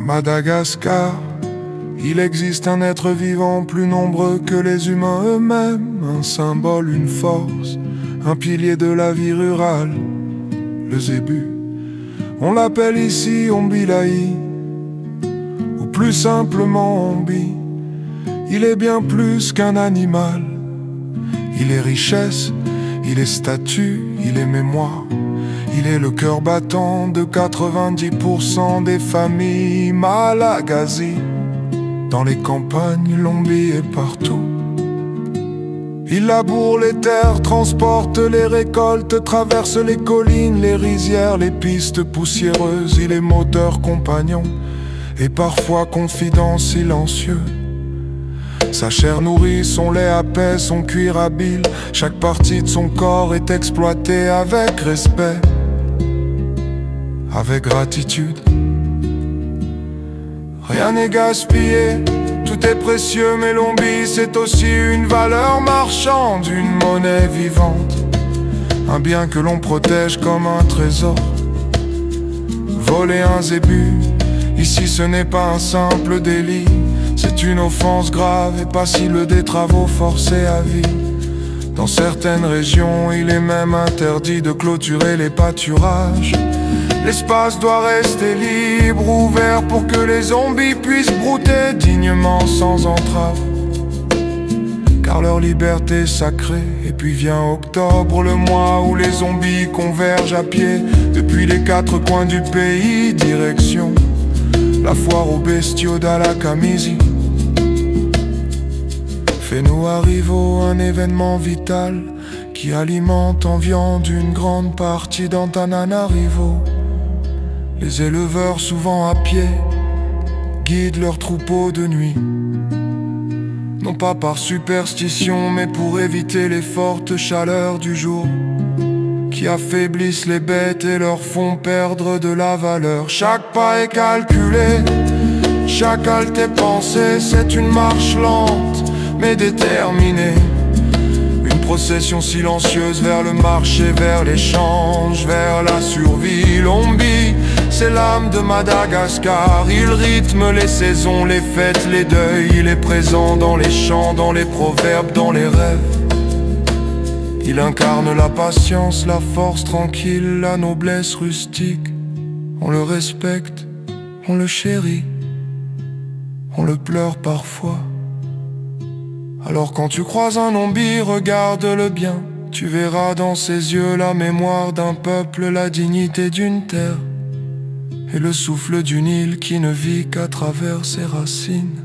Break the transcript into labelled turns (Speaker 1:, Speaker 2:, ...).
Speaker 1: Madagascar, il existe un être vivant plus nombreux que les humains eux-mêmes, un symbole, une force, un pilier de la vie rurale, le Zébu. On l'appelle ici Ombilahy, ou plus simplement Ombi. Il est bien plus qu'un animal. Il est richesse, il est statut, il est mémoire. Il est le cœur battant de 90% des familles malgaches. Dans les campagnes, l'ombi est partout. Il laboure les terres, transporte les récoltes, traverse les collines, les rizières, les pistes poussiéreuses. Il est moteur, compagnon et parfois confident silencieux. Sa chair nourrit, son lait apaise, son cuir habile. Chaque partie de son corps est exploitée avec respect, avec gratitude. Rien n'est gaspillé, tout est précieux, mais l'ombi c'est aussi une valeur marchande, une monnaie vivante, un bien que l'on protège comme un trésor. Voler un zébu, ici ce n'est pas un simple délit, c'est une offense grave et passible des travaux forcés à vie. Dans certaines régions, il est même interdit de clôturer les pâturages. L'espace doit rester libre, ouvert pour que les zombies puissent brouter dignement sans entrave, car leur liberté est sacrée. Et puis vient octobre, le mois où les zombies convergent à pied depuis les quatre coins du pays, direction la foire aux bestiaux d'Alakamizi. Fais-nous arrivo, un événement vital qui alimente en viande une grande partie d'Antananarivo. Les éleveurs, souvent à pied, guident leurs troupeaux de nuit, non pas par superstition, mais pour éviter les fortes chaleurs du jour qui affaiblissent les bêtes et leur font perdre de la valeur. Chaque pas est calculé, chaque halte est pensée, c'est une marche lente mais déterminée. Une procession silencieuse vers le marché, vers l'échange, vers la survie. L'ombi, c'est l'âme de Madagascar. Il rythme les saisons, les fêtes, les deuils. Il est présent dans les chants, dans les proverbes, dans les rêves. Il incarne la patience, la force tranquille, la noblesse rustique. On le respecte, on le chérit, on le pleure parfois. Alors quand tu croises un ombi, regarde-le bien. Tu verras dans ses yeux la mémoire d'un peuple, la dignité d'une terre et le souffle d'une île qui ne vit qu'à travers ses racines.